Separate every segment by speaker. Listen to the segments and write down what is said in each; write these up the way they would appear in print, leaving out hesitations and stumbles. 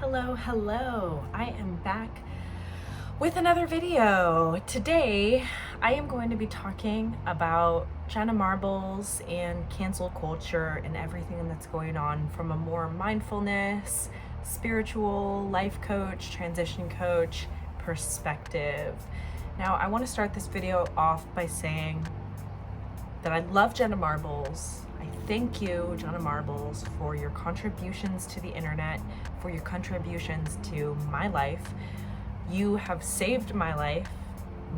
Speaker 1: Hello. I am back with another video. Today, I am going to be talking about Jenna marbles and cancel culture and everything that's going on from a more mindfulness, spiritual, life coach, transition coach perspective. Now, I want to start this video off by saying that I love Jenna marbles. I thank you, Jenna marbles, for your contributions to the internet, for your contributions to my life. You have saved my life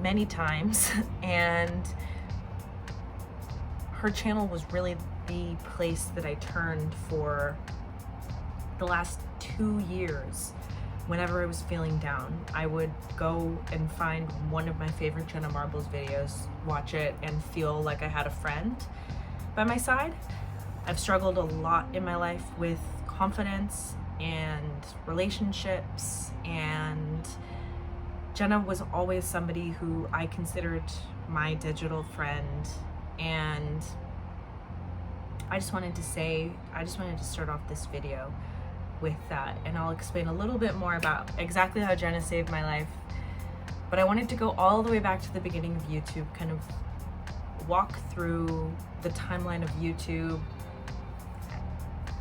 Speaker 1: many times, and her channel was really the place that I turned for the last 2 years. Whenever I was feeling down, I would go and find one of my favorite Jenna marbles videos, watch it, and feel like I had a friend by my side. I've struggled a lot in my life with confidence and relationships, and Jenna was always somebody who I considered my digital friend. And I just wanted to start off this video with that, and I'll explain a little bit more about exactly how Jenna saved my life. But I wanted to go all the way back to the beginning of YouTube, kind of walk through the timeline of YouTube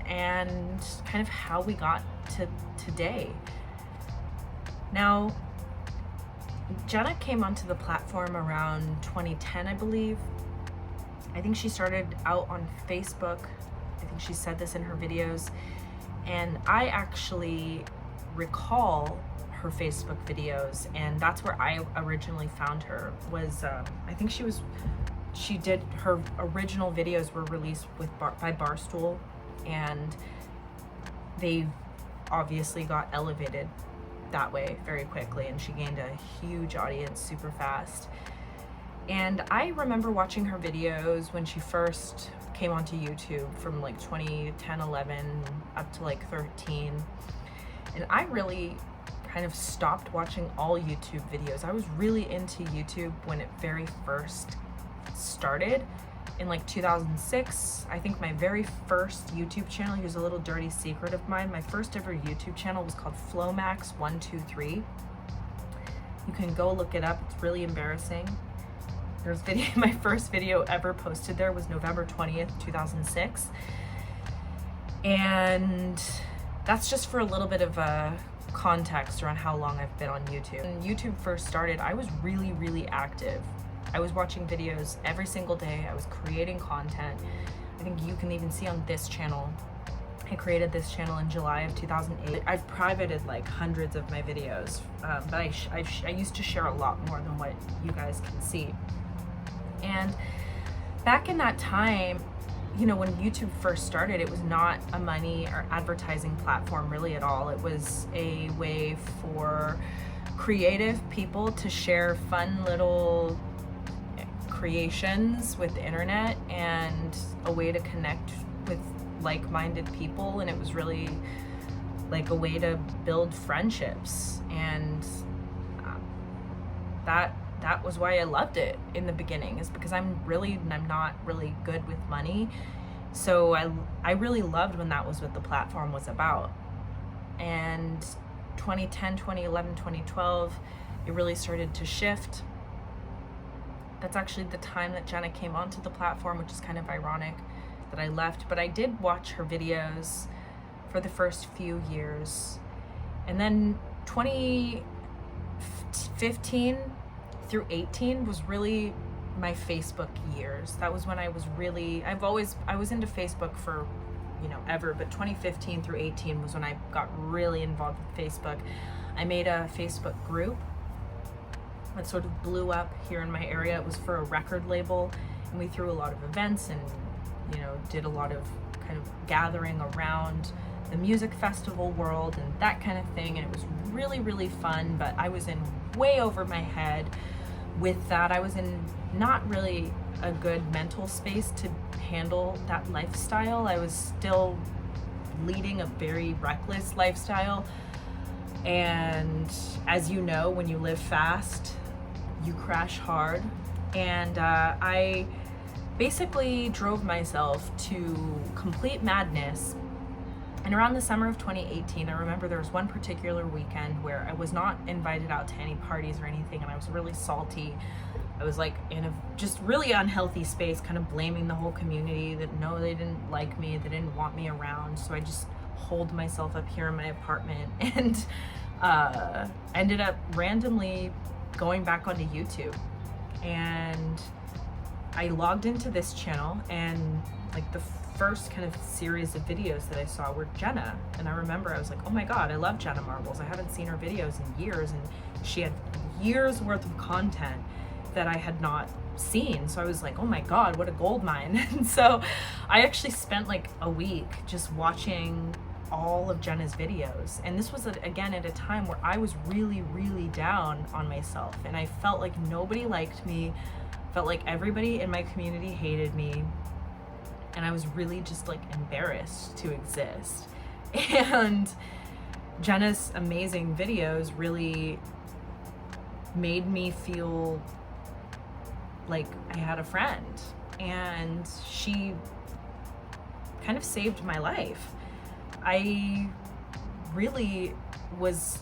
Speaker 1: and kind of how we got to today. Now, Jenna came onto the platform around 2010, I believe. I think she started out on Facebook. I think she said this in her videos. And I actually recall her Facebook videos, and that's where I originally found her. Was I think she did her original videos were released by Barstool, and they obviously got elevated that way very quickly, and she gained a huge audience super fast. And I remember watching her videos when she first came onto YouTube from like 2010, 11 up to like 13. And I really kind of stopped watching all YouTube videos. I was really into YouTube when it very first started in like 2006. I think my very first YouTube channel, here's a little dirty secret of mine, my first ever YouTube channel was called Flomax123. You can go look it up, it's really embarrassing. My first video ever posted there was November 20th, 2006. And that's just for a little bit of a context around how long I've been on YouTube. When YouTube first started, I was really active. I was watching videos every single day. I was creating content. I think you can even see on this channel, I created this channel in July of 2008. I've privated like hundreds of my videos, but I used to share a lot more than what you guys can see. And back in that time, you know, when YouTube first started, it was not a money or advertising platform really at all. It was a way for creative people to share fun little creations with the internet, and a way to connect with like-minded people. And it was really like a way to build friendships, and that was why I loved it in the beginning, is because I'm not really good with money. So I really loved when that was what the platform was about. And 2010, 2011, 2012, it really started to shift. That's actually the time that Jenna came onto the platform, which is kind of ironic that I left. But I did watch her videos for the first few years. And then 2015 through 18 was really my Facebook years. That was when I was I was into Facebook for, you know, ever, but 2015 through 18 was when I got really involved with Facebook. I made a Facebook group that sort of blew up here in my area. It was for a record label, and we threw a lot of events and, you know, did a lot of kind of gathering around the music festival world and that kind of thing. And it was really fun, but I was in way over my head with that. I was in not really a good mental space to handle that lifestyle. I was still leading a very reckless lifestyle. And as you know, when you live fast, you crash hard. And I basically drove myself to complete madness And around the summer of 2018, I remember there was one particular weekend where I was not invited out to any parties or anything, and I was really salty. I was like in a just really unhealthy space, kind of blaming the whole community that no, they didn't like me, they didn't want me around. So I just holed myself up here in my apartment and ended up randomly going back onto YouTube. And I logged into this channel, and like the first kind of series of videos that I saw were Jenna. And I remember I was like, oh my God, I love Jenna Marbles. I haven't seen her videos in years, and she had years worth of content that I had not seen. So I was like, oh my God, what a gold mine. And so I actually spent like a week just watching all of Jenna's videos. And this was again at a time where I was really, really down on myself, and I felt like nobody liked me, felt like everybody in my community hated me, and I was really just like embarrassed to exist. And Jenna's amazing videos really made me feel like I had a friend, and she kind of saved my life. I really was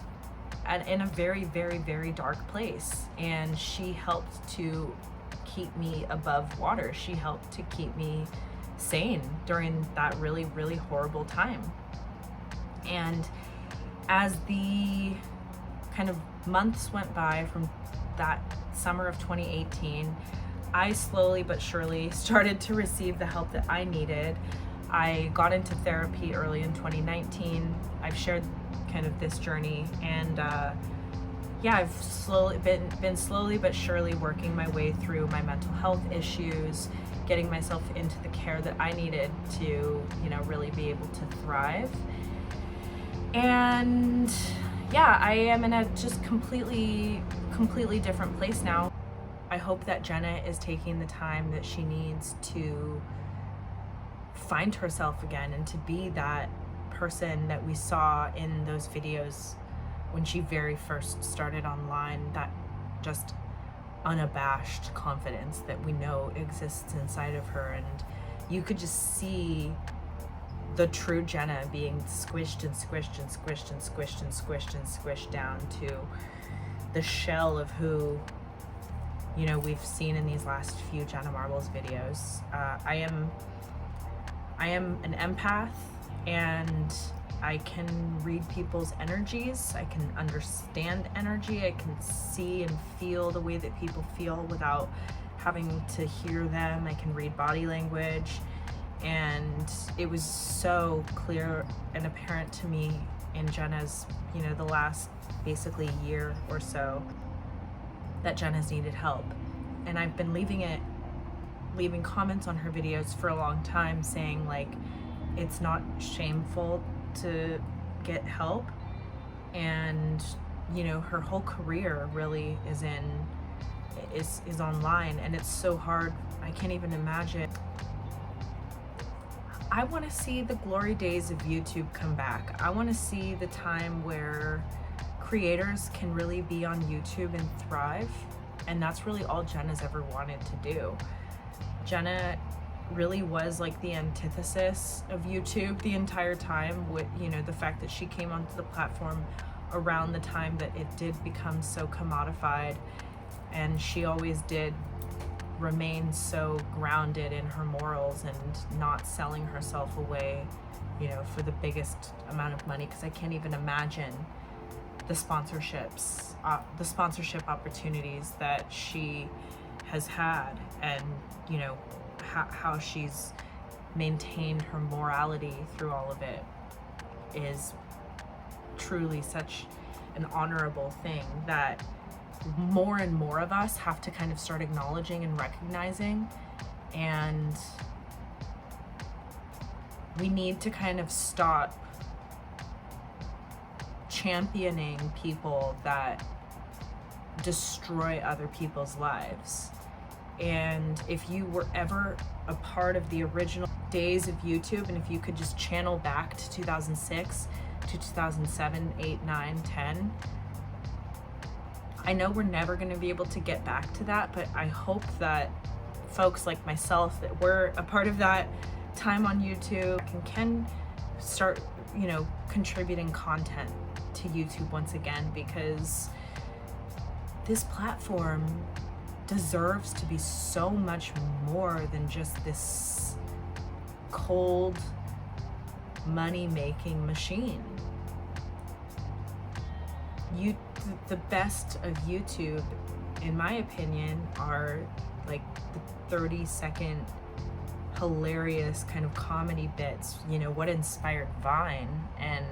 Speaker 1: in a very, very, very dark place, and she helped to keep me above water. She helped to keep me sane during that really, really horrible time. And as the kind of months went by from that summer of 2018, I slowly but surely started to receive the help that I needed. I got into therapy early in 2019. I've shared kind of this journey, and I've slowly been slowly but surely working my way through my mental health issues, getting myself into the care that I needed to, really be able to thrive. And yeah, I am in a just completely different place now. I hope that Jenna is taking the time that she needs to find herself again, and to be that person that we saw in those videos when she very first started online, that just unabashed confidence that we know exists inside of her. And you could just see the true Jenna being squished and squished and squished and squished and squished and squished down to the shell of who we've seen in these last few Jenna Marbles videos. I am an empath, and I can read people's energies. I can understand energy. I can see and feel the way that people feel without having to hear them. I can read body language. And it was so clear and apparent to me in Jenna's, the last basically year or so, that Jenna's needed help. And I've been leaving comments on her videos for a long time saying like, it's not shameful to get help. And her whole career really is online, and it's so hard. I can't even imagine. I want to see the glory days of YouTube come back. I want to see the time where creators can really be on YouTube and thrive. And that's really all Jenna's ever wanted to do. Jenna really was like the antithesis of YouTube the entire time, with the fact that she came onto the platform around the time that it did become so commodified, and she always did remain so grounded in her morals and not selling herself away for the biggest amount of money, because I can't even imagine the sponsorship opportunities that she has had, and how she's maintained her morality through all of it is truly such an honorable thing that more and more of us have to kind of start acknowledging and recognizing. And we need to kind of stop championing people that destroy other people's lives. And if you were ever a part of the original days of YouTube, and if you could just channel back to 2006 to 2007, 8, 9, 10, I know we're never going to be able to get back to that, but I hope that folks like myself that were a part of that time on YouTube can start, contributing content to YouTube once again, because this platform deserves to be so much more than just this cold money-making machine. The best of YouTube, in my opinion, are like the 30-second hilarious kind of comedy bits, what inspired Vine and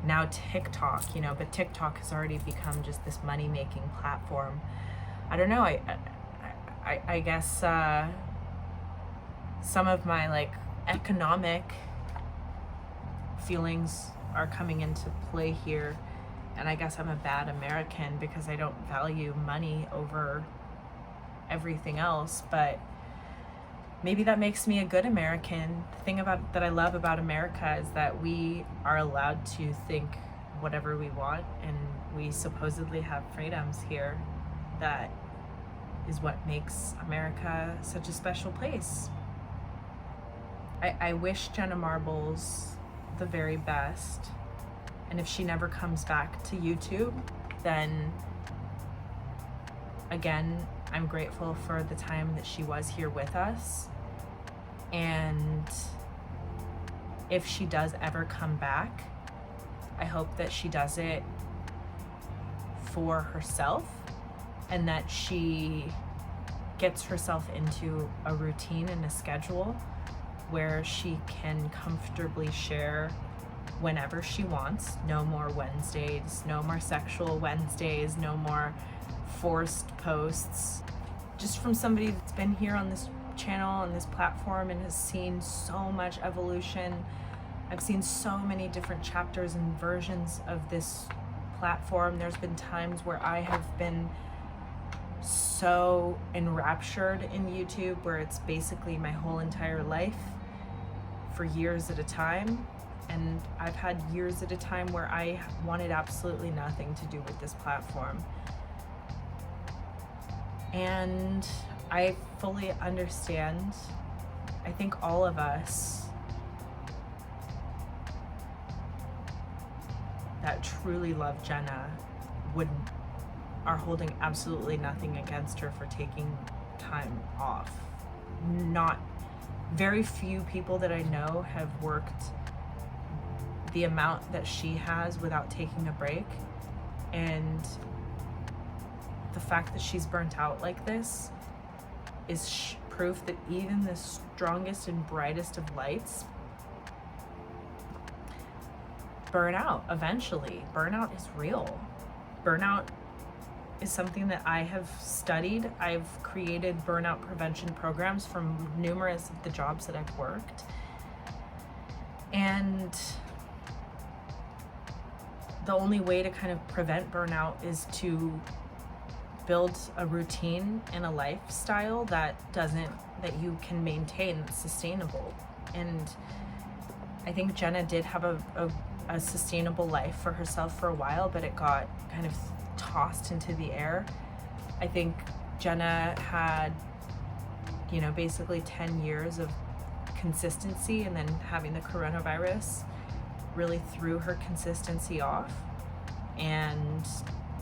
Speaker 1: now TikTok, but TikTok has already become just this money-making platform. I don't know, I guess some of my like economic feelings are coming into play here, and I guess I'm a bad American because I don't value money over everything else, but maybe that makes me a good American. The thing that I love about America is that we are allowed to think whatever we want, and we supposedly have freedoms here. That is what makes America such a special place. I wish Jenna Marbles the very best, and if she never comes back to YouTube, then again, I'm grateful for the time that she was here with us. And if she does ever come back, I hope that she does it for herself, and that she gets herself into a routine and a schedule where she can comfortably share whenever she wants. No more Wednesdays, no more sexual Wednesdays, no more forced posts. Just from somebody that's been here on this channel, on this platform, and has seen so much evolution. I've seen so many different chapters and versions of this platform. There's been times where I have been so enraptured in YouTube, where it's basically my whole entire life for years at a time. And I've had years at a time where I wanted absolutely nothing to do with this platform. And I fully understand. I think all of us that truly love Jenna are holding absolutely nothing against her for taking time off. Very few people that I know have worked the amount that she has without taking a break. And the fact that she's burnt out like this is proof that even the strongest and brightest of lights burn out eventually. Burnout is real. Burnout is something that I have studied. I've created burnout prevention programs from numerous of the jobs that I've worked. And the only way to kind of prevent burnout is to build a routine and a lifestyle that you can maintain, that's sustainable. And I think Jenna did have a sustainable life for herself for a while, but it got kind of tossed into the air. I think Jenna had, basically 10 years of consistency, and then having the coronavirus really threw her consistency off. And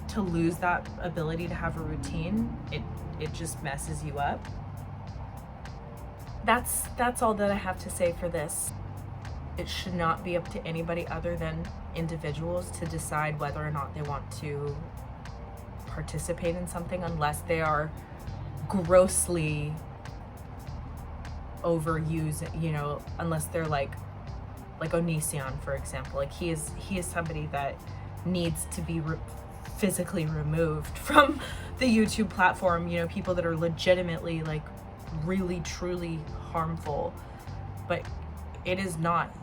Speaker 1: to lose that ability to have a routine, it just messes you up. That's all that I have to say for this. It should not be up to anybody other than individuals to decide whether or not they want to participate in something, unless they are grossly overused, unless they're like Onision, for example. Like he is somebody that needs to be physically removed from the YouTube platform. People that are legitimately like really truly harmful. But it is not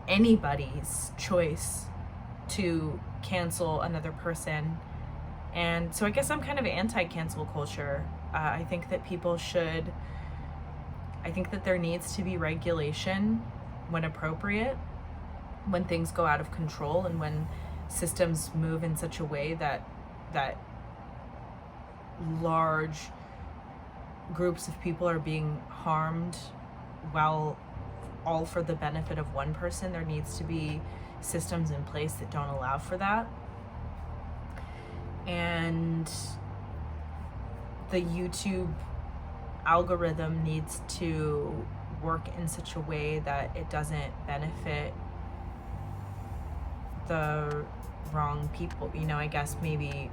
Speaker 1: anybody's choice to cancel another person. And so I guess I'm kind of anti-cancel culture. I think that there needs to be regulation when appropriate, when things go out of control, and when systems move in such a way that large groups of people are being harmed while all for the benefit of one person. There needs to be systems in place that don't allow for that. And the YouTube algorithm needs to work in such a way that it doesn't benefit the wrong people. You know, I guess maybe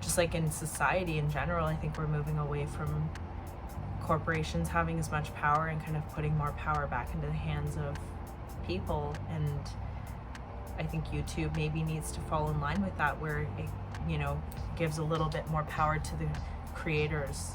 Speaker 1: just like in society in general, I think we're moving away from corporations having as much power and kind of putting more power back into the hands of people. And I think YouTube maybe needs to fall in line with that, where it, you know, gives a little bit more power to the creators.